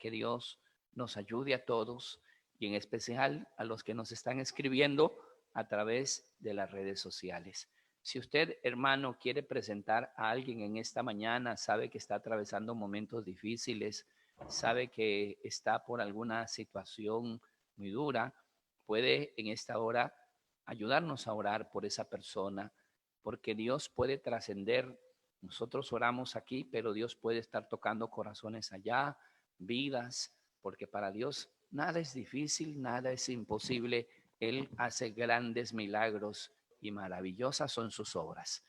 que Dios nos ayude a todos y en especial a los que nos están escribiendo a través de las redes sociales. Si usted, hermano, quiere presentar a alguien en esta mañana, sabe que está atravesando momentos difíciles, sabe que está por alguna situación muy dura, puede en esta hora ayudarnos a orar por esa persona, porque Dios puede trascender. Nosotros oramos aquí, pero Dios puede estar tocando corazones allá, vidas, porque para Dios nada es difícil, nada es imposible. Él hace grandes milagros y maravillosas son sus obras.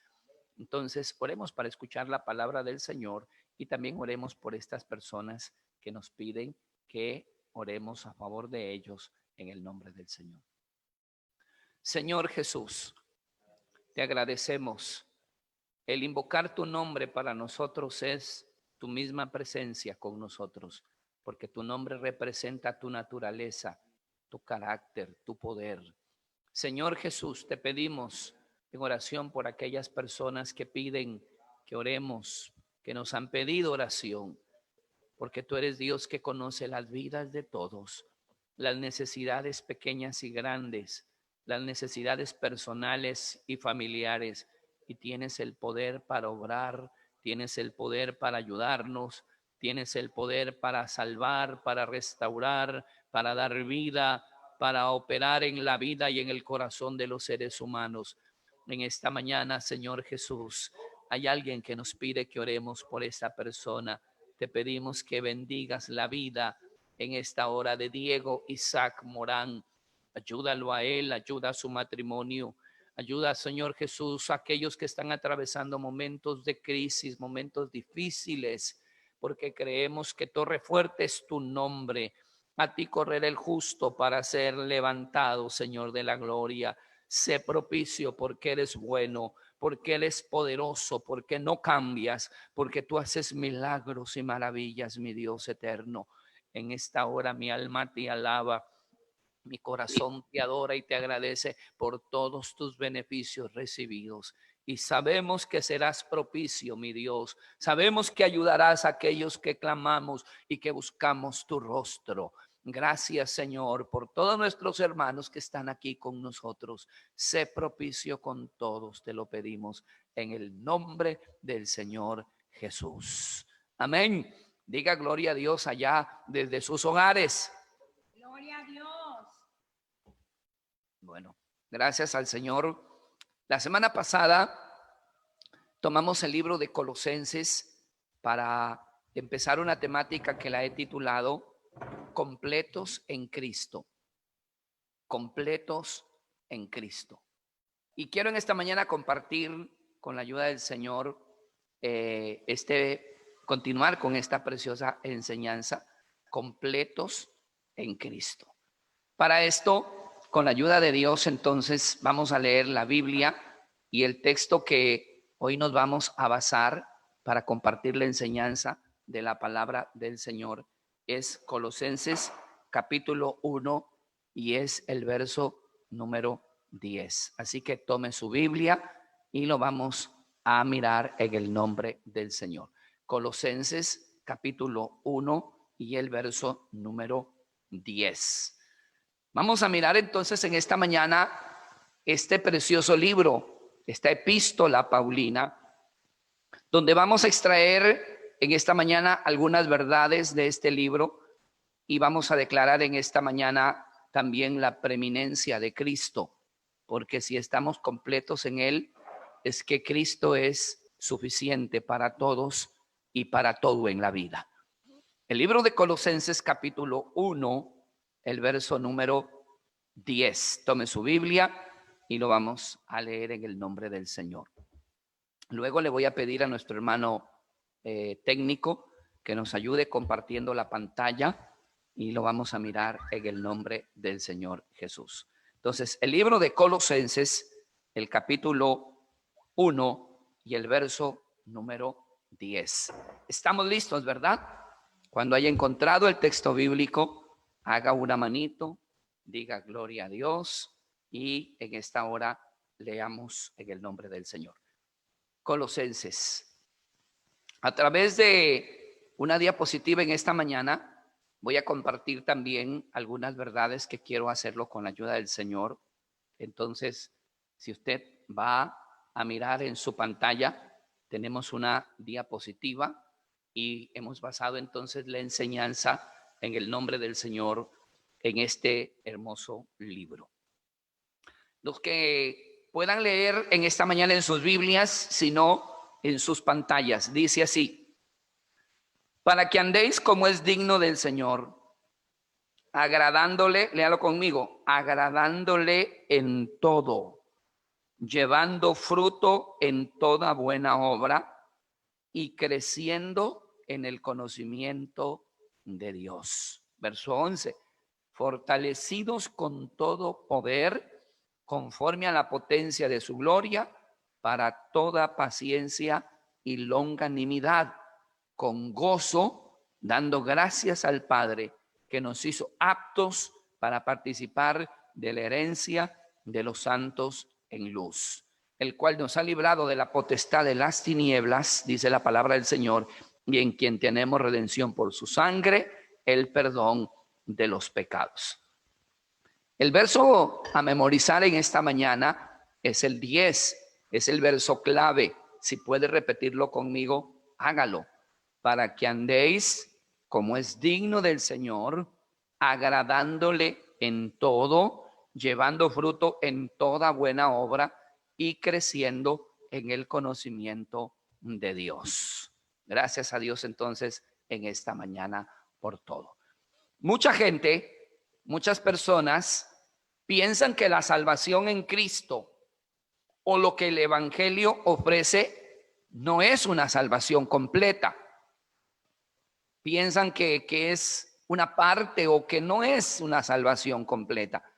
Entonces, oremos para escuchar la palabra del Señor y también oremos por estas personas que nos piden que oremos a favor de ellos en el nombre del Señor. Señor Jesús, te agradecemos. El invocar tu nombre para nosotros es tu misma presencia con nosotros, porque tu nombre representa tu naturaleza, tu carácter, tu poder. Señor Jesús, te pedimos en oración por aquellas personas que piden que oremos, que nos han pedido oración, porque tú eres Dios que conoce las vidas de todos, las necesidades pequeñas y grandes, las necesidades personales y familiares, y tienes el poder para obrar, tienes el poder para ayudarnos, tienes el poder para salvar, para restaurar, para dar vida, para operar en la vida y en el corazón de los seres humanos. En esta mañana, Señor Jesús, hay alguien que nos pide que oremos por esta persona. Te pedimos que bendigas la vida en esta hora de Diego Isaac Morán. Ayúdalo a él, ayuda a su matrimonio. Ayuda, Señor Jesús, a aquellos que están atravesando momentos de crisis, momentos difíciles, porque creemos que torre fuerte es tu nombre. A ti correrá el justo para ser levantado, Señor de la gloria. Sé propicio porque eres bueno, porque Él es poderoso, porque no cambias, porque tú haces milagros y maravillas, mi Dios eterno. En esta hora mi alma te alaba, mi corazón te adora y te agradece por todos tus beneficios recibidos. Y sabemos que serás propicio, mi Dios. Sabemos que ayudarás a aquellos que clamamos y que buscamos tu rostro. Gracias, Señor, por todos nuestros hermanos que están aquí con nosotros. Sé propicio con todos, te lo pedimos en el nombre del Señor Jesús. Amén. Diga gloria a Dios allá desde sus hogares. Gloria a Dios. Bueno, gracias al Señor. La semana pasada tomamos el libro de Colosenses para empezar una temática que la he titulado Completos en Cristo. Completos en Cristo. Y quiero en esta mañana compartir con la ayuda del Señor continuar con esta preciosa enseñanza, completos en Cristo. Para esto, con la ayuda de Dios, entonces vamos a leer la Biblia y el texto que hoy nos vamos a basar para compartir la enseñanza de la palabra del Señor es Colosenses capítulo 1 y es el verso número 10. Así que tome su Biblia y lo vamos a mirar en el nombre del Señor. Colosenses capítulo 1 y el verso número 10. Vamos a mirar entonces en esta mañana este precioso libro, esta epístola paulina, donde vamos a extraer en esta mañana algunas verdades de este libro y vamos a declarar en esta mañana también la preeminencia de Cristo, porque si estamos completos en Él, es que Cristo es suficiente para todos y para todo en la vida. El libro de Colosenses capítulo 1, el verso número 10. Tome su Biblia y lo vamos a leer en el nombre del Señor. Luego le voy a pedir a nuestro hermano técnico que nos ayude compartiendo la pantalla y lo vamos a mirar en el nombre del Señor Jesús. Entonces, el libro de Colosenses, el capítulo 1 y el verso número 10. Estamos listos, ¿verdad? Cuando haya encontrado el texto bíblico, haga una manito, diga gloria a Dios y en esta hora leamos en el nombre del Señor. Colosenses. A través de una diapositiva en esta mañana, Voy a compartir también algunas verdades que quiero hacerlo con la ayuda del Señor. Entonces, si usted va a mirar en su pantalla, tenemos una diapositiva y hemos basado entonces la enseñanza en el nombre del Señor en este hermoso libro. Los que puedan leer en esta mañana en sus Biblias, si no, en sus pantallas, dice así: para que andéis como es digno del Señor, agradándole, léalo conmigo, agradándole en todo, llevando fruto en toda buena obra y creciendo en el conocimiento de Dios. Verso 11, fortalecidos con todo poder, conforme a la potencia de su gloria, para toda paciencia y longanimidad, con gozo, dando gracias al Padre, que nos hizo aptos para participar de la herencia de los santos en luz, el cual nos ha librado de la potestad de las tinieblas, dice la palabra del Señor, y en quien tenemos redención por su sangre, el perdón de los pecados. El verso a memorizar en esta mañana es el 10, es el verso clave. Si puede repetirlo conmigo, hágalo. Para que andéis como es digno del Señor, agradándole en todo, llevando fruto en toda buena obra y creciendo en el conocimiento de Dios. Gracias a Dios entonces en esta mañana por todo. Mucha gente, muchas personas piensan que la salvación en Cristo o lo que el Evangelio ofrece no es una salvación completa. Piensan que es una parte o que no es una salvación completa.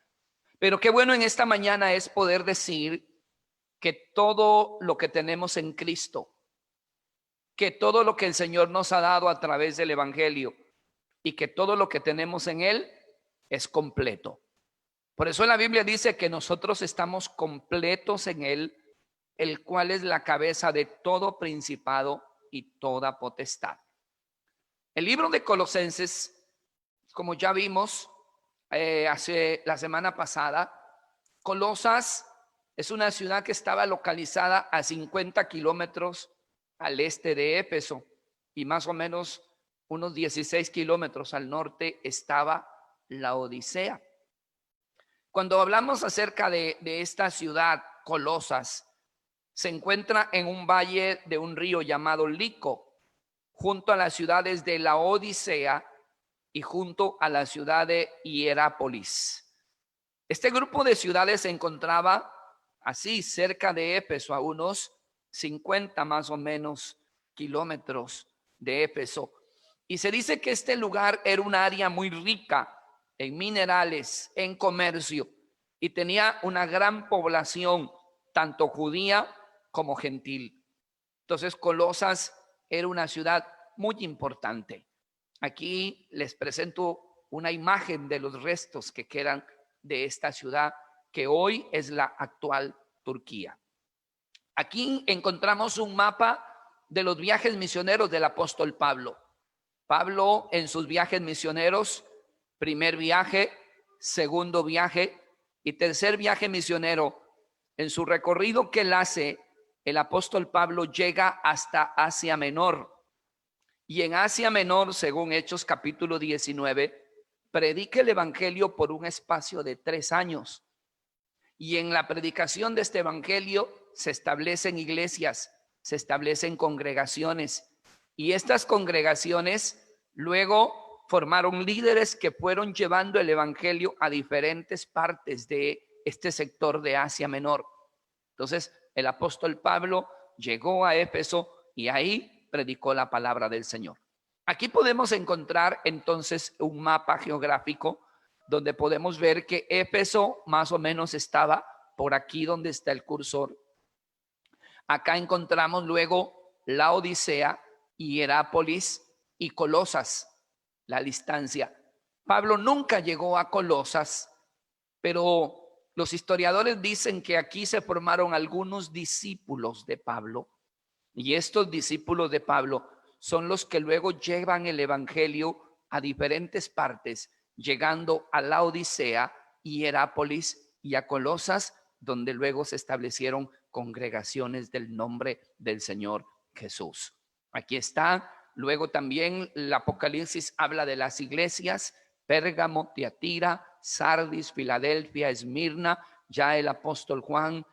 Pero qué bueno en esta mañana es poder decir que todo lo que tenemos en Cristo, que todo lo que el Señor nos ha dado a través del Evangelio y que todo lo que tenemos en Él es completo. Por eso la Biblia dice que nosotros estamos completos en Él, el cual es la cabeza de todo principado y toda potestad. El libro de Colosenses, como ya vimos hace la semana pasada, Colosas es una ciudad que estaba localizada a 50 kilómetros al este de Éfeso y más o menos unos 16 kilómetros al norte estaba la Odisea. Cuando hablamos acerca de esta ciudad, Colosas, se encuentra en un valle de un río llamado Lico, junto a las ciudades de la Odisea y junto a la ciudad de Hierápolis. Este grupo de ciudades se encontraba así cerca de Éfeso, a unos 50 más o menos kilómetros de Éfeso. Y se dice que este lugar era un área muy rica en minerales, en comercio, y tenía una gran población, tanto judía como gentil. Entonces Colosas era una ciudad muy importante. Aquí les presento una imagen de los restos que quedan de esta ciudad, que hoy es la actual Turquía. Aquí encontramos un mapa de los viajes misioneros del apóstol Pablo. Pablo en sus viajes misioneros, primer viaje, segundo viaje y tercer viaje misionero, en su recorrido que él hace, el apóstol Pablo llega hasta Asia Menor. Y en Asia Menor, según Hechos capítulo 19, predica el evangelio por un espacio de 3 años. Y en la predicación de este evangelio se establecen iglesias, se establecen congregaciones. Y estas congregaciones luego formaron líderes que fueron llevando el evangelio a diferentes partes de este sector de Asia Menor. Entonces, el apóstol Pablo llegó a Éfeso y ahí predicó la palabra del Señor. Aquí podemos encontrar entonces un mapa geográfico donde podemos ver que Éfeso más o menos estaba por aquí donde está el cursor. Acá encontramos luego la Odisea, Hierápolis y Colosas, la distancia. Pablo nunca llegó a Colosas, pero los historiadores dicen que aquí se formaron algunos discípulos de Pablo, y estos discípulos de Pablo son los que luego llevan el evangelio a diferentes partes, llegando a Laodicea, Hierápolis y a Colosas, donde luego se establecieron congregaciones del nombre del Señor Jesús. Aquí está. Luego también el Apocalipsis habla de las iglesias: Pérgamo, Tiatira, Sardis, Filadelfia, Esmirna. Ya el apóstol Juan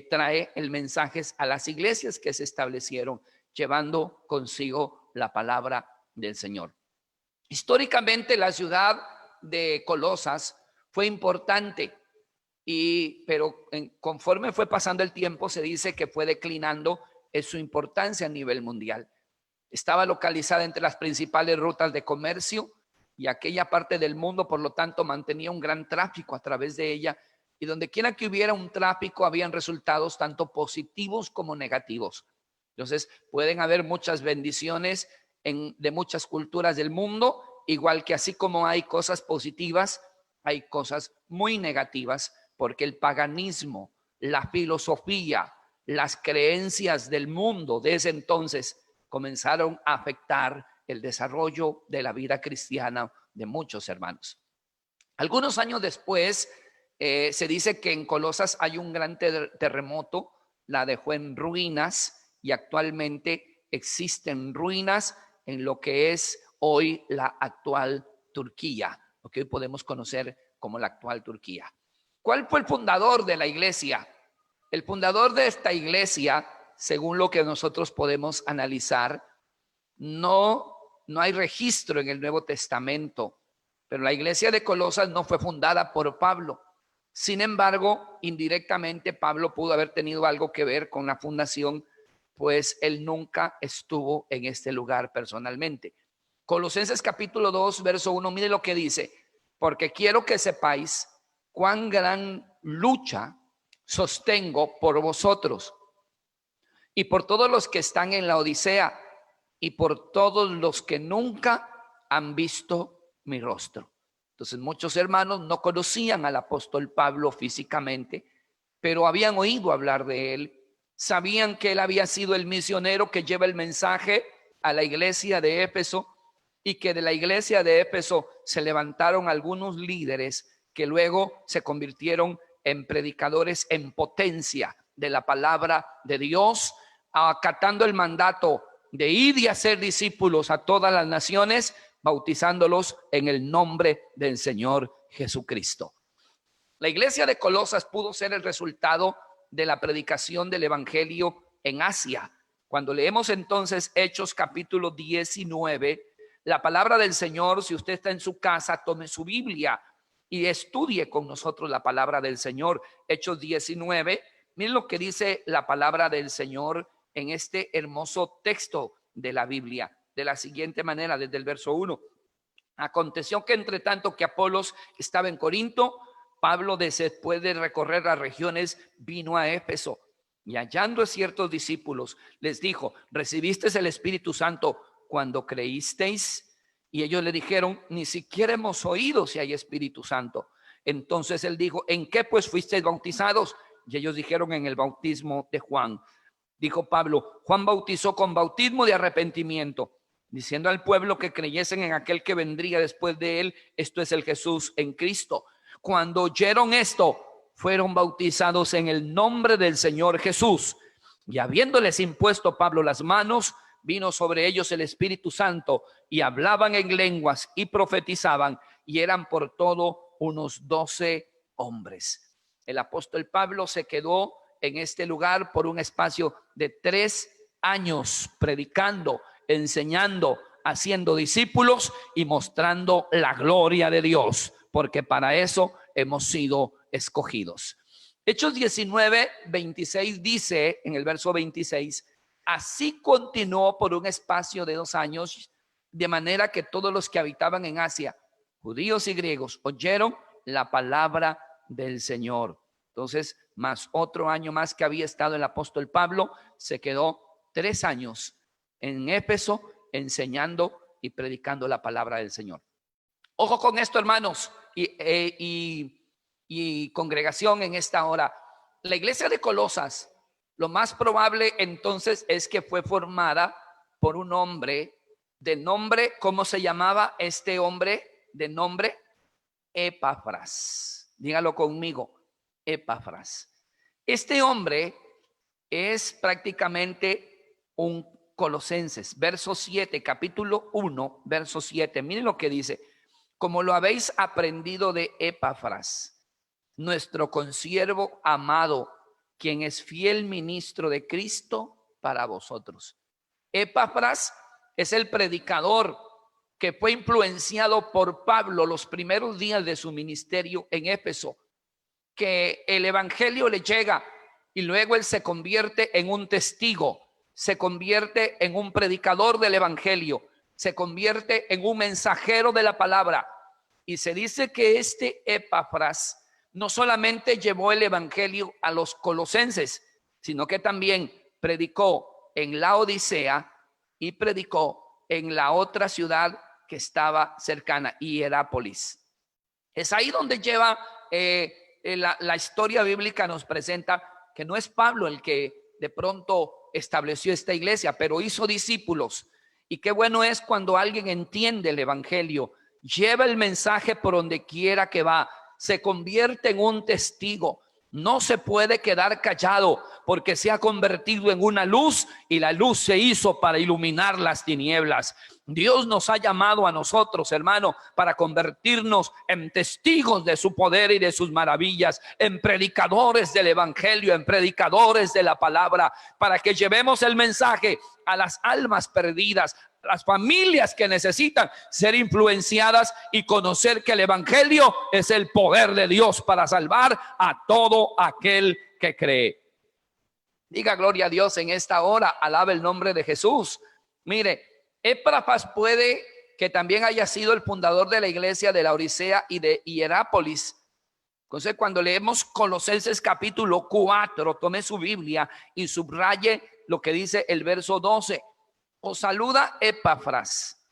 trae el mensaje a las iglesias que se establecieron, llevando consigo la palabra del Señor. Históricamente la ciudad de Colosas fue importante, pero conforme fue pasando el tiempo se dice que fue declinando en su importancia a nivel mundial. Estaba localizada entre las principales rutas de comercio y aquella parte del mundo, por lo tanto, mantenía un gran tráfico a través de ella, y donde quiera que hubiera un tráfico, habían resultados tanto positivos como negativos. Entonces, pueden haber muchas bendiciones de muchas culturas del mundo, igual que así como hay cosas positivas, hay cosas muy negativas, porque el paganismo, la filosofía, las creencias del mundo de ese entonces comenzaron a afectar el desarrollo de la vida cristiana de muchos hermanos. Algunos años después, se dice que en Colosas hay un gran terremoto, la dejó en ruinas, y actualmente existen ruinas en lo que es hoy la actual Turquía, lo que hoy podemos conocer como la actual Turquía. ¿Cuál fue el fundador de la iglesia? El fundador de esta iglesia, según lo que nosotros podemos analizar, no hay registro en el Nuevo Testamento, pero la iglesia de Colosas no fue fundada por Pablo. Sin embargo, indirectamente Pablo pudo haber tenido algo que ver con la fundación, pues él nunca estuvo en este lugar personalmente. Colosenses capítulo 2, verso 1, mire lo que dice: porque quiero que sepáis cuán gran lucha sostengo por vosotros y por todos los que están en la Odisea y por todos los que nunca han visto mi rostro. Entonces muchos hermanos no conocían al apóstol Pablo físicamente, pero habían oído hablar de él, sabían que él había sido el misionero que lleva el mensaje a la iglesia de Éfeso, y que de la iglesia de Éfeso se levantaron algunos líderes que luego se convirtieron en predicadores en potencia de la palabra de Dios, acatando el mandato de ir y hacer discípulos a todas las naciones, bautizándolos en el nombre del Señor Jesucristo. La iglesia de Colosas pudo ser el resultado de la predicación del evangelio en Asia. Cuando leemos entonces Hechos capítulo 19, la palabra del Señor, si usted está en su casa, tome su Biblia y estudie con nosotros la palabra del Señor. Hechos 19, miren lo que dice la palabra del Señor en este hermoso texto de la Biblia, de la siguiente manera, desde el verso 1. Aconteció que entre tanto que Apolos estaba en Corinto, Pablo, después de recorrer las regiones, vino a Éfeso, y hallando a ciertos discípulos, les dijo: ¿recibisteis el Espíritu Santo cuando creísteis? Y ellos le dijeron: ni siquiera hemos oído si hay Espíritu Santo. Entonces él dijo: ¿en qué pues fuisteis bautizados? Y ellos dijeron: en el bautismo de Juan. Dijo Pablo: Juan bautizó con bautismo de arrepentimiento, diciendo al pueblo que creyesen en aquel que vendría después de él, esto es el Jesús en Cristo. Cuando oyeron esto, fueron bautizados en el nombre del Señor Jesús. Y habiéndoles impuesto Pablo las manos, vino sobre ellos el Espíritu Santo, y hablaban en lenguas y profetizaban, y eran por todo unos 12 hombres. El apóstol Pablo se quedó en este lugar por un espacio de 3 años, predicando, enseñando, haciendo discípulos y mostrando la gloria de Dios, porque para eso hemos sido escogidos. Hechos 19, 26 dice en el verso 26: así continuó por un espacio de 2 años, de manera que todos los que habitaban en Asia, judíos y griegos, oyeron la palabra del Señor. Entonces, más otro año más que había estado el apóstol Pablo, se quedó 3 años en Éfeso enseñando y predicando la palabra del Señor. Ojo con esto, hermanos y congregación en esta hora. La iglesia de Colosas, lo más probable entonces es que fue formada por un hombre de nombre, ¿cómo se llamaba este hombre? De nombre Epafras. Dígalo conmigo, Epafras. Este hombre es prácticamente un Colosenses, verso 7, capítulo 1, verso 7. Miren lo que dice: como lo habéis aprendido de Epafras, nuestro consiervo amado, quien es fiel ministro de Cristo para vosotros. Epafras es el predicador que fue influenciado por Pablo los primeros días de su ministerio en Éfeso, que el evangelio le llega y luego él se convierte en un testigo, se convierte en un predicador del evangelio, se convierte en un mensajero de la palabra. Y se dice que este Epafras no solamente llevó el evangelio a los colosenses, sino que también predicó en la Odisea y predicó en la otra ciudad que estaba cercana, Hierápolis. Es ahí donde lleva la historia bíblica, nos presenta que no es Pablo el que de pronto estableció esta iglesia, pero hizo discípulos. Y qué bueno es cuando alguien entiende el evangelio, lleva el mensaje por donde quiera que va, se convierte en un testigo. No se puede quedar callado, porque se ha convertido en una luz y la luz se hizo para iluminar las tinieblas. Dios nos ha llamado a nosotros, hermano, para convertirnos en testigos de su poder y de sus maravillas, en predicadores del evangelio, en predicadores de la palabra, para que llevemos el mensaje a las almas perdidas, a las familias que necesitan ser influenciadas y conocer que el evangelio es el poder de Dios para salvar a todo aquel que cree. Diga gloria a Dios en esta hora, alaba el nombre de Jesús. Mire, Epafras puede que también haya sido el fundador de la iglesia de la Odisea y de Hierápolis. Entonces, cuando leemos Colosenses capítulo 4, tome su Biblia y subraye lo que dice el verso 12. Os saluda Epafras,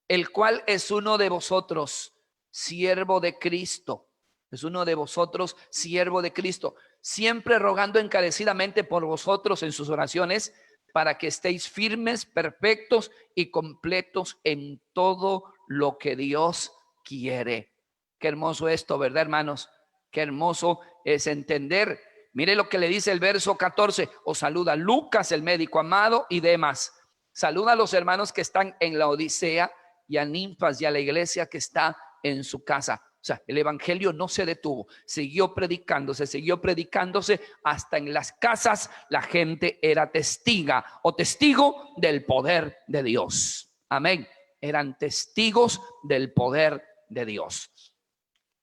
el cual es uno de vosotros, siervo de Cristo. Es uno de vosotros, siervo de Cristo, siempre rogando encarecidamente por vosotros en sus oraciones, para que estéis firmes, perfectos y completos en todo lo que Dios quiere. Qué hermoso esto, ¿verdad, hermanos? Qué hermoso es entender. Mire lo que le dice el verso 14. Os saluda Lucas, el médico amado, y demás. Saluda a los hermanos que están en la Odisea y a Ninfas y a la iglesia que está en su casa. O sea, el evangelio no se detuvo, siguió predicándose hasta en las casas la gente era testiga o testigo del poder de Dios. Amén. Eran testigos del poder de Dios.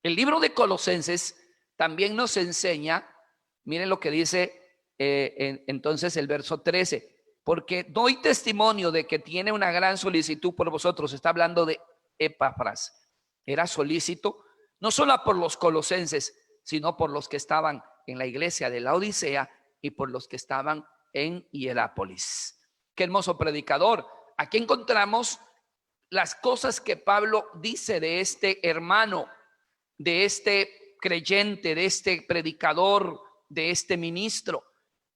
El libro de Colosenses también nos enseña, miren lo que dice entonces el verso 13. Porque doy testimonio de que tiene una gran solicitud por vosotros. Está hablando de Epafras. Era solícito no solo por los colosenses, sino por los que estaban en la iglesia de la Odisea y por los que estaban en Hierápolis. Qué hermoso predicador. Aquí encontramos las cosas que Pablo dice de este hermano, de este creyente, de este predicador, de este ministro.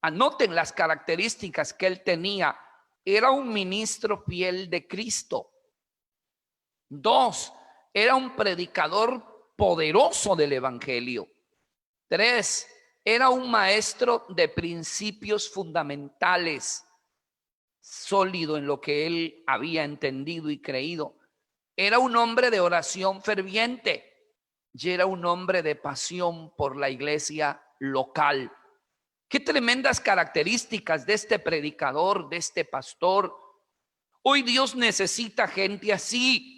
Anoten las características que él tenía. Era un ministro fiel de Cristo. 2, era un predicador poderoso del evangelio. 3, era un maestro de principios fundamentales, sólido en lo que él había entendido y creído. Era un hombre de oración ferviente y era un hombre de pasión por la iglesia local. Qué tremendas características de este predicador, de este pastor. Hoy Dios necesita gente así,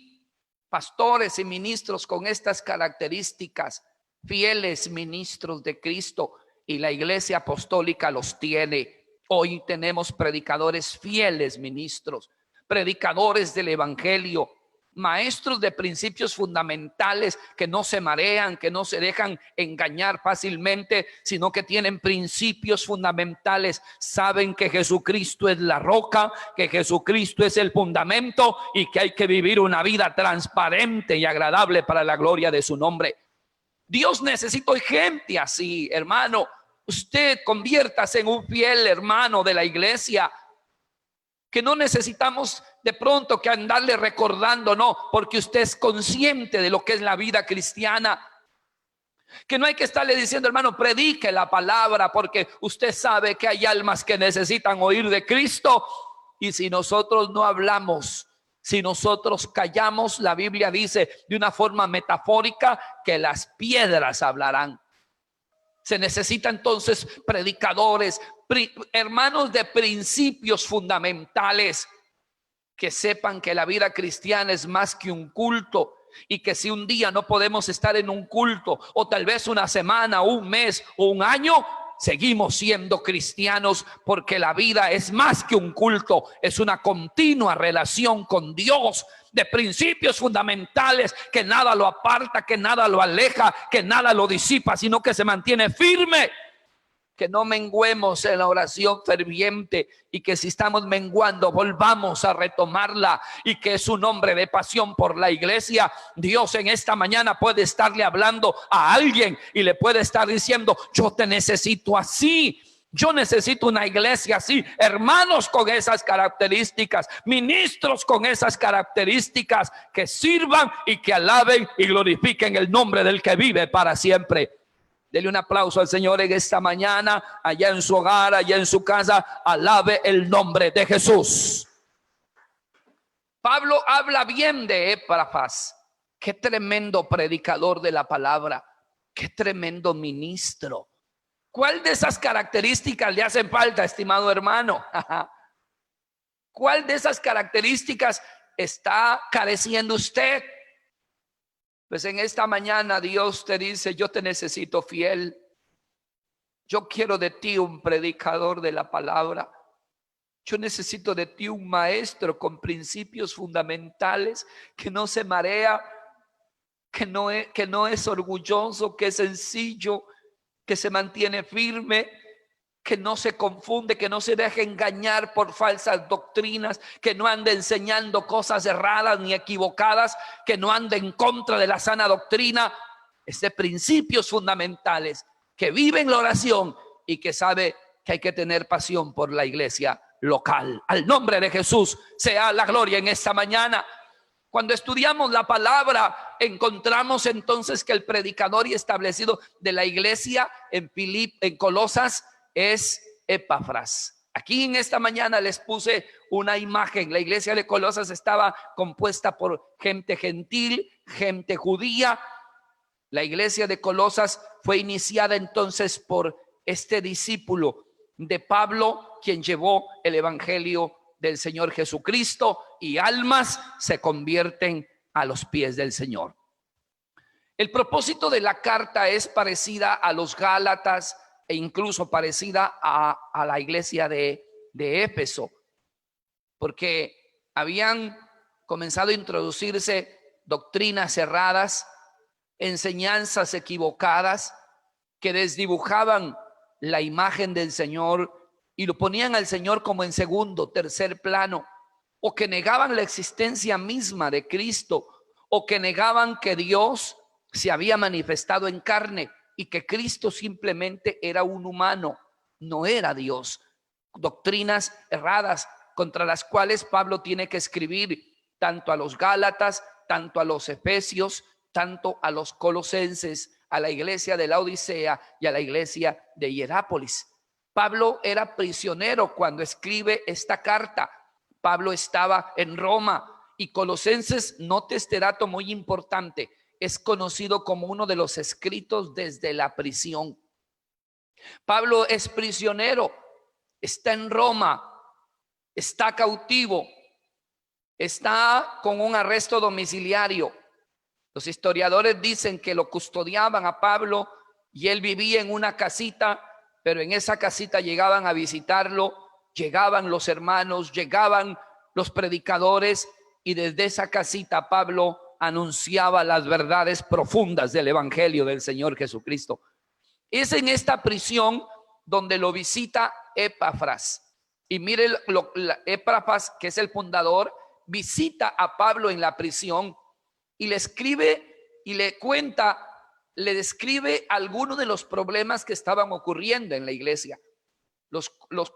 pastores y ministros con estas características, fieles ministros de Cristo, y la iglesia apostólica los tiene. Hoy tenemos predicadores fieles, ministros, predicadores del evangelio, maestros de principios fundamentales que no se marean, que no se dejan engañar fácilmente, sino que tienen principios fundamentales. Saben que Jesucristo es la roca, que Jesucristo es el fundamento y que hay que vivir una vida transparente y agradable para la gloria de su nombre. Dios necesita gente así, hermano. Usted conviértase en un fiel hermano de la iglesia. que no necesitamos de pronto que andarle recordando, no, porque usted es consciente de lo que es la vida cristiana. Que no hay que estarle diciendo, hermano, predique la palabra, porque usted sabe que hay almas que necesitan oír de Cristo. Y si nosotros no hablamos, si nosotros callamos, la Biblia dice de una forma metafórica que las piedras hablarán. Se necesita entonces predicadores, hermanos de principios fundamentales, que sepan que la vida cristiana es más que un culto, y que si un día no podemos estar en un culto, o tal vez una semana, un mes o un año, seguimos siendo cristianos, porque la vida es más que un culto, es una continua relación con Dios, de principios fundamentales, que nada lo aparta, que nada lo aleja, que nada lo disipa, sino que se mantiene firme. Que no menguemos en la oración ferviente, y que si estamos menguando volvamos a retomarla, y que es un hombre de pasión por la iglesia. Dios en esta mañana puede estarle hablando a alguien y le puede estar diciendo, yo te necesito así. Yo necesito una iglesia así, hermanos con esas características, ministros con esas características, que sirvan y que alaben y glorifiquen el nombre del que vive para siempre. Dele un aplauso al Señor en esta mañana, allá en su hogar, allá en su casa. Alabe el nombre de Jesús. Pablo habla bien de Epafras. Qué tremendo predicador de la palabra, qué tremendo ministro. ¿Cuál de esas características le hacen falta, estimado hermano? ¿Cuál de esas características está careciendo usted? Pues en esta mañana Dios te dice, yo te necesito fiel. Yo quiero de ti un predicador de la palabra. Yo necesito de ti un maestro con principios fundamentales, que no se marea, que no es orgulloso, que es sencillo, que se mantiene firme, que no se confunde, que no se deje engañar por falsas doctrinas, que no ande enseñando cosas erradas ni equivocadas, que no ande en contra de la sana doctrina. Es de principios fundamentales, que vive en la oración y que sabe que hay que tener pasión por la iglesia local. Al nombre de Jesús sea la gloria en esta mañana. Cuando estudiamos la palabra, encontramos entonces que el predicador y establecido de la iglesia en Colosas es Epafras. Aquí en esta mañana les puse una imagen. La iglesia de Colosas estaba compuesta por gente gentil, gente judía. La iglesia de Colosas fue iniciada entonces por este discípulo de Pablo, quien llevó el evangelio del Señor Jesucristo, y almas se convierten a los pies del Señor. El propósito de la carta es parecida a los Gálatas, e incluso parecida a la iglesia de Éfeso, porque habían comenzado a introducirse doctrinas erradas, enseñanzas equivocadas, que desdibujaban la imagen del Señor y lo ponían al Señor como en segundo, tercer plano, o que negaban la existencia misma de Cristo, o que negaban que Dios se había manifestado en carne y que Cristo simplemente era un humano, no era Dios. Doctrinas erradas contra las cuales Pablo tiene que escribir tanto a los Gálatas, tanto a los Efesios, tanto a los Colosenses, a la iglesia de la Odisea y a la iglesia de Hierápolis. Pablo era prisionero cuando escribe esta carta. Pablo estaba en Roma, y Colosenses, note este dato muy importante, es conocido como uno de los escritos desde la prisión. Pablo es prisionero, está en Roma, está cautivo, está con un arresto domiciliario. Los historiadores dicen que lo custodiaban a Pablo y él vivía en una casita, pero en esa casita llegaban a visitarlo, llegaban los hermanos, llegaban los predicadores, y desde esa casita Pablo anunciaba las verdades profundas del evangelio del Señor Jesucristo. Es en esta prisión donde lo visita Epafras. Y mire, Epafras, que es el fundador, visita a Pablo en la prisión y le escribe y le cuenta, le describe algunos de los problemas que estaban ocurriendo en la iglesia.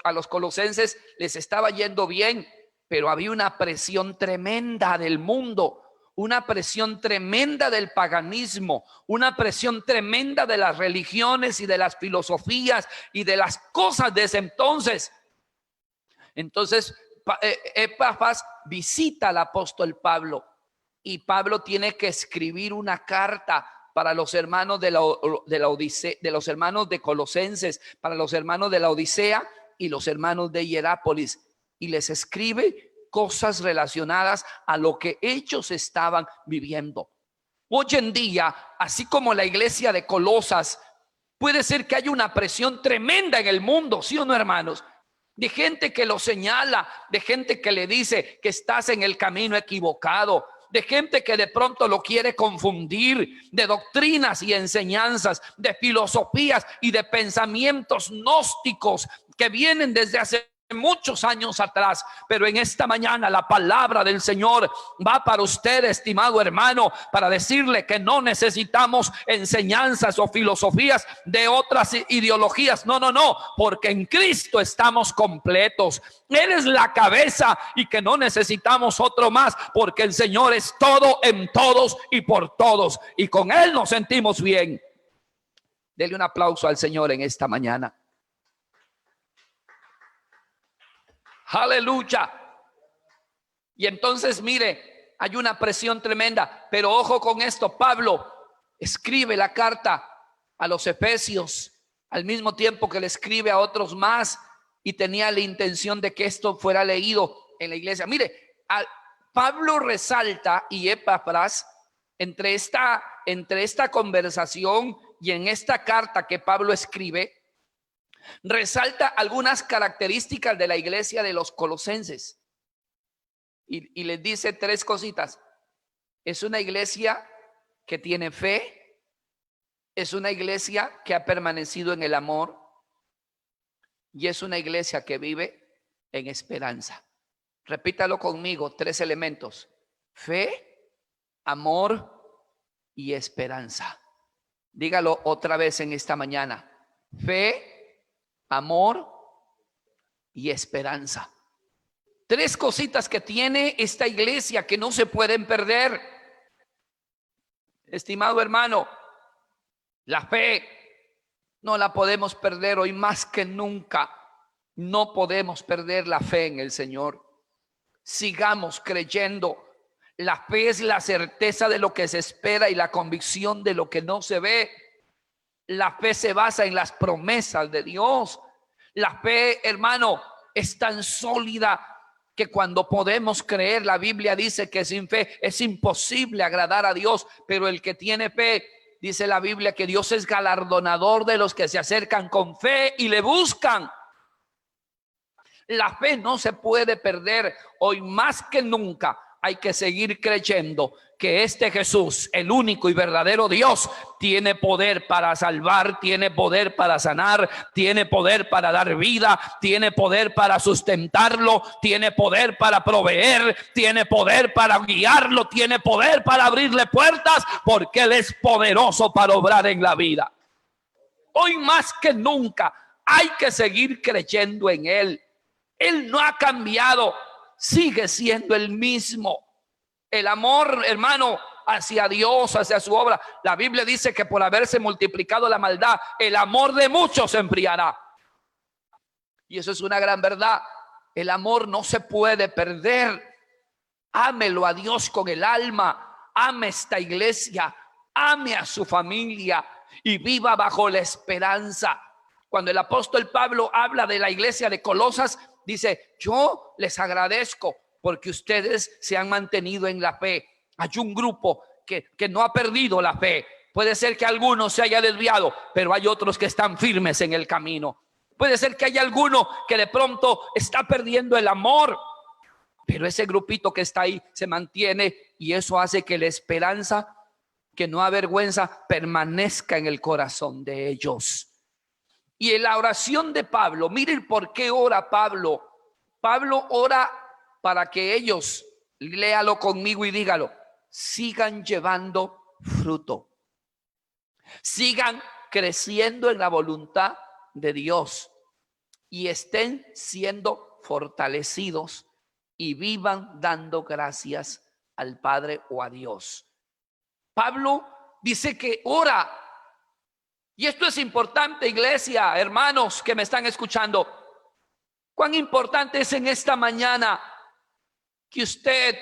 A los colosenses les estaba yendo bien, pero había una presión tremenda del mundo, una presión tremenda del paganismo, una presión tremenda de las religiones y de las filosofías y de las cosas de ese entonces. Entonces, Epafras visita al apóstol Pablo y Pablo tiene que escribir una carta para los hermanos de la Odisea, de los hermanos de Colosenses, para los hermanos de la Odisea y los hermanos de Hierápolis, y les escribe cosas relacionadas a lo que ellos estaban viviendo. Hoy en día, así como la iglesia de Colosas, puede ser que haya una presión tremenda en el mundo, ¿sí o no, hermanos? De gente que lo señala, de gente que le dice que estás en el camino equivocado, de gente que de pronto lo quiere confundir, de doctrinas y enseñanzas, de filosofías y de pensamientos gnósticos que vienen desde hace muchos años atrás. Pero en esta mañana la palabra del Señor va para usted, estimado hermano, para decirle que no necesitamos enseñanzas o filosofías de otras ideologías. No, porque en Cristo estamos completos. Él es la cabeza y que no necesitamos otro más, porque el Señor es todo en todos y por todos, y con Él nos sentimos bien. Dele un aplauso al Señor en esta mañana. Aleluya. Y entonces mire, hay una presión tremenda, pero ojo con esto. Pablo escribe la carta a los Efesios al mismo tiempo que le escribe a otros más, y tenía la intención de que esto fuera leído en la iglesia. Mire, Pablo resalta, y Epafras, entre esta conversación y en esta carta que Pablo escribe, resalta algunas características de la iglesia de los colosenses y les dice tres cositas. Es una iglesia que tiene fe, es una iglesia que ha permanecido en el amor, y es una iglesia que vive en esperanza. Repítalo conmigo, tres elementos: fe, amor y esperanza. Dígalo otra vez en esta mañana: fe, amor y esperanza. Tres cositas que tiene esta iglesia que no se pueden perder. Estimado hermano, la fe no la podemos perder hoy más que nunca. No podemos perder la fe en el Señor. Sigamos creyendo. La fe es la certeza de lo que se espera y la convicción de lo que no se ve. La fe se basa en las promesas de Dios. La fe, hermano, es tan sólida que cuando podemos creer, la Biblia dice que sin fe es imposible agradar a Dios, pero el que tiene fe, dice la Biblia, que Dios es galardonador de los que se acercan con fe y le buscan. La fe no se puede perder. Hoy más que nunca hay que seguir creyendo que este Jesús, el único y verdadero Dios, tiene poder para salvar, tiene poder para sanar, tiene poder para dar vida, tiene poder para sustentarlo, tiene poder para proveer, tiene poder para guiarlo, tiene poder para abrirle puertas, porque Él es poderoso para obrar en la vida. Hoy más que nunca hay que seguir creyendo en Él. Él no ha cambiado, sigue siendo el mismo. El amor, hermano, hacia Dios, hacia su obra. La Biblia dice que por haberse multiplicado la maldad, el amor de muchos se enfriará. Y eso es una gran verdad. El amor no se puede perder. Ámelo a Dios con el alma. Ame esta iglesia. Ame a su familia y viva bajo la esperanza. Cuando el apóstol Pablo habla de la iglesia de Colosas, dice: yo les agradezco porque ustedes se han mantenido en la fe. Hay un grupo que no ha perdido la fe. Puede ser que algunos se haya desviado, pero hay otros que están firmes en el camino. Puede ser que haya alguno que de pronto está perdiendo el amor, pero ese grupito que está ahí se mantiene, y eso hace que la esperanza, que no avergüenza, permanezca en el corazón de ellos. Y en la oración de Pablo, miren por qué ora Pablo. Pablo ora para que ellos, léalo conmigo y dígalo, sigan llevando fruto, sigan creciendo en la voluntad de Dios y estén siendo fortalecidos y vivan dando gracias al Padre o a Dios. Pablo dice que ora. Y esto es importante, iglesia, hermanos que me están escuchando. Cuán importante es en esta mañana que usted,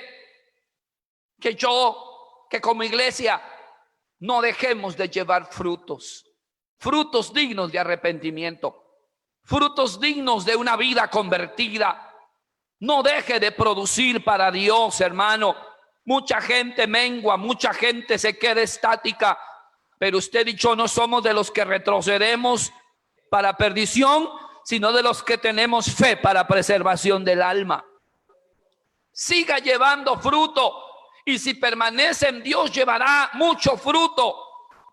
que yo, que como iglesia no dejemos de llevar frutos dignos de arrepentimiento, frutos dignos de una vida convertida. No deje de producir para Dios, hermano. Mucha gente mengua, mucha gente se queda estática, pero usted y yo no somos de los que retrocedemos para perdición, sino de los que tenemos fe para preservación del alma. Siga llevando fruto, y si permanece en Dios llevará mucho fruto.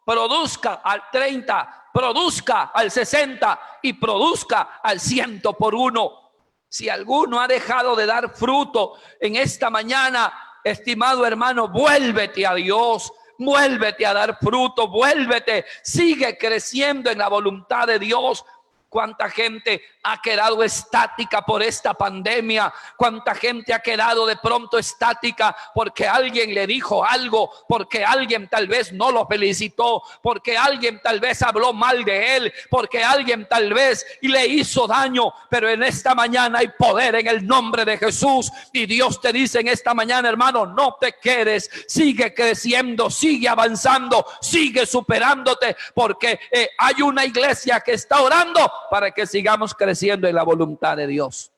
Produzca al 30, produzca al 60 y produzca al 100 por uno. Si alguno ha dejado de dar fruto en esta mañana, estimado hermano, vuélvete a Dios, vuélvete a dar fruto, vuélvete, sigue creciendo en la voluntad de Dios. Cuánta gente ha quedado estática por esta pandemia. Cuánta gente ha quedado de pronto estática porque alguien le dijo algo, porque alguien tal vez no lo felicitó, porque alguien tal vez habló mal de él, porque alguien tal vez le hizo daño. Pero en esta mañana hay poder en el nombre de Jesús, y Dios te dice en esta mañana, hermano, no te quedes, sigue creciendo, sigue avanzando, sigue superándote, porque hay una iglesia que está orando para que sigamos creciendo en la voluntad de Dios.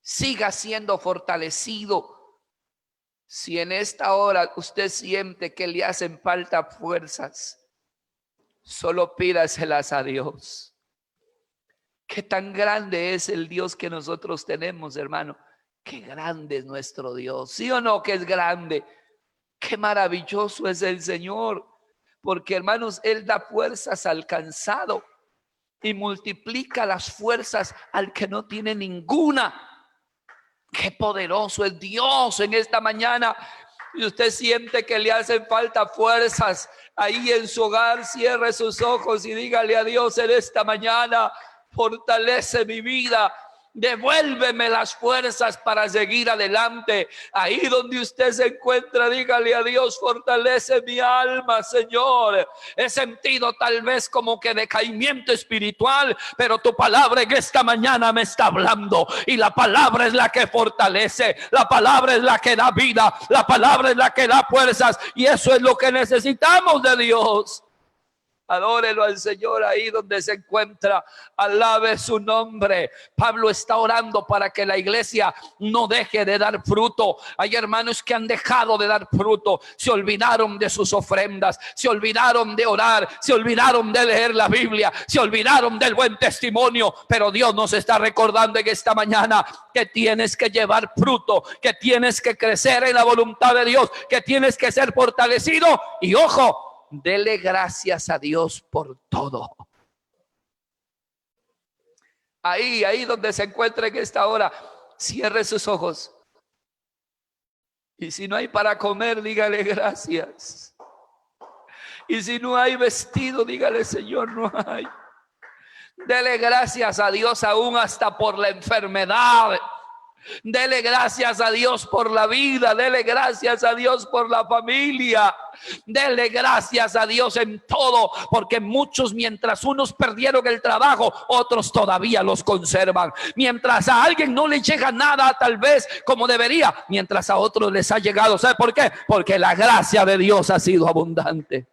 Siga siendo fortalecido. Si en esta hora usted siente que le hacen falta fuerzas, solo pídaselas a Dios. Qué tan grande es el Dios que nosotros tenemos, hermano. Qué grande es nuestro Dios. ¿Sí o no que es grande? Qué maravilloso es el Señor. Porque, hermanos, Él da fuerzas al cansado y multiplica las fuerzas al que no tiene ninguna. Qué poderoso es Dios en esta mañana. Y usted siente que le hacen falta fuerzas ahí en su hogar, cierre sus ojos y dígale a Dios en esta mañana: fortalece mi vida, devuélveme las fuerzas para seguir adelante. Ahí donde usted se encuentra, dígale a Dios: fortalece mi alma, Señor. He sentido tal vez como que decaimiento espiritual, pero tu palabra en esta mañana me está hablando, y la palabra es la que fortalece, la palabra es la que da vida, la palabra es la que da fuerzas, y eso es lo que necesitamos de Dios. Adórelo al Señor ahí donde se encuentra, alabe su nombre. Pablo está orando para que la iglesia no deje de dar fruto. Hay hermanos que han dejado de dar fruto, se olvidaron de sus ofrendas, se olvidaron de orar, se olvidaron de leer la Biblia, se olvidaron del buen testimonio. Pero Dios nos está recordando en esta mañana que tienes que llevar fruto, que tienes que crecer en la voluntad de Dios, que tienes que ser fortalecido. Y ojo, dele gracias a Dios por todo. Ahí donde se encuentra en esta hora, cierre sus ojos. Y si no hay para comer, dígale gracias. Y si no hay vestido, dígale: Señor, no hay. Dele gracias a Dios aún hasta por la enfermedad. Dele gracias a Dios por la vida, dele gracias a Dios por la familia, dele gracias a Dios en todo, porque muchos, mientras unos perdieron el trabajo, otros todavía los conservan. Mientras a alguien no le llega nada tal vez como debería, mientras a otros les ha llegado. ¿Sabe por qué? Porque la gracia de Dios ha sido abundante.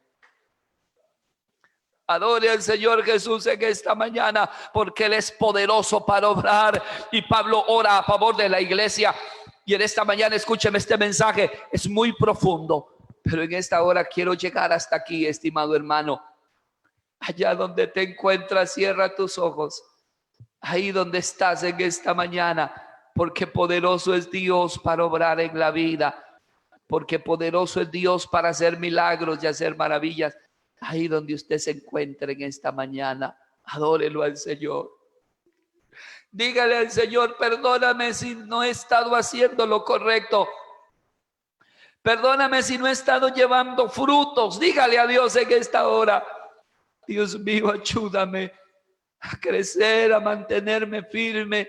Adore al Señor Jesús en esta mañana, porque Él es poderoso para obrar. Y Pablo ora a favor de la iglesia. Y en esta mañana, escúcheme, este mensaje es muy profundo, pero en esta hora quiero llegar hasta aquí, estimado hermano. Allá donde te encuentras, cierra tus ojos. Ahí donde estás en esta mañana, porque poderoso es Dios para obrar en la vida, porque poderoso es Dios para hacer milagros y hacer maravillas. Ahí donde usted se encuentre en esta mañana, adórelo al Señor. Dígale al Señor: perdóname si no he estado haciendo lo correcto. Perdóname si no he estado llevando frutos. Dígale a Dios en esta hora: Dios mío, ayúdame a crecer, a mantenerme firme,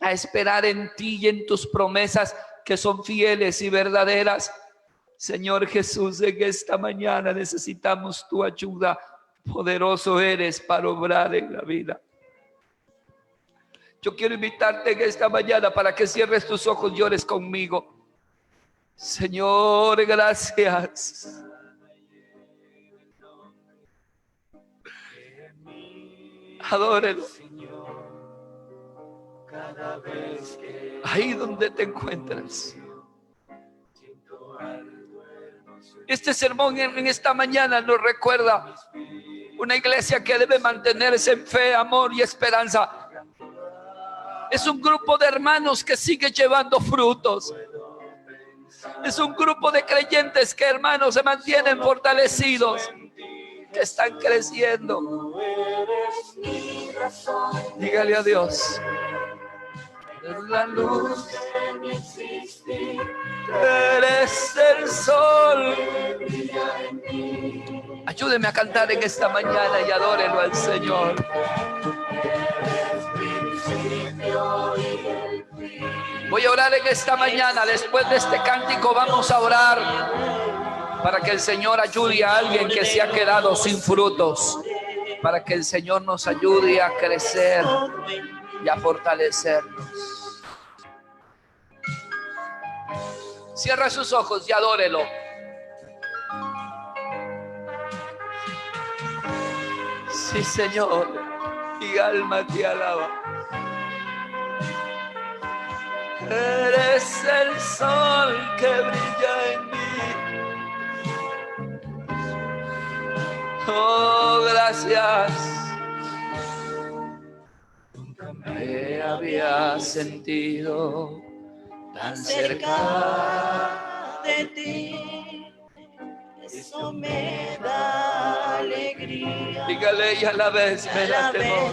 a esperar en ti y en tus promesas que son fieles y verdaderas. Señor Jesús, en esta mañana necesitamos tu ayuda. Poderoso eres para obrar en la vida. Yo quiero invitarte en esta mañana para que cierres tus ojos y llores conmigo. Señor, gracias. Adórelo. Ahí donde te encuentras. Este sermón en esta mañana nos recuerda una iglesia que debe mantenerse en fe, amor y esperanza. Es un grupo de hermanos que sigue llevando frutos. Es un grupo de creyentes que, hermanos, se mantienen fortalecidos, que están creciendo. Dígale a Dios. Eres la luz de mi existir. Eres el sol. Ayúdeme a cantar en esta mañana y adórelo al Señor. Voy a orar en esta mañana. Después de este cántico vamos a orar para que el Señor ayude a alguien que se ha quedado sin frutos, para que el Señor nos ayude a crecer y a fortalecernos. Cierra sus ojos y adórelo. Sí, Señor, mi alma te alaba. Eres el sol que brilla en mí. Oh, gracias. Nunca me había sentido tan cerca de ti. Eso me da alegría. Dígale y a la vez me da temor.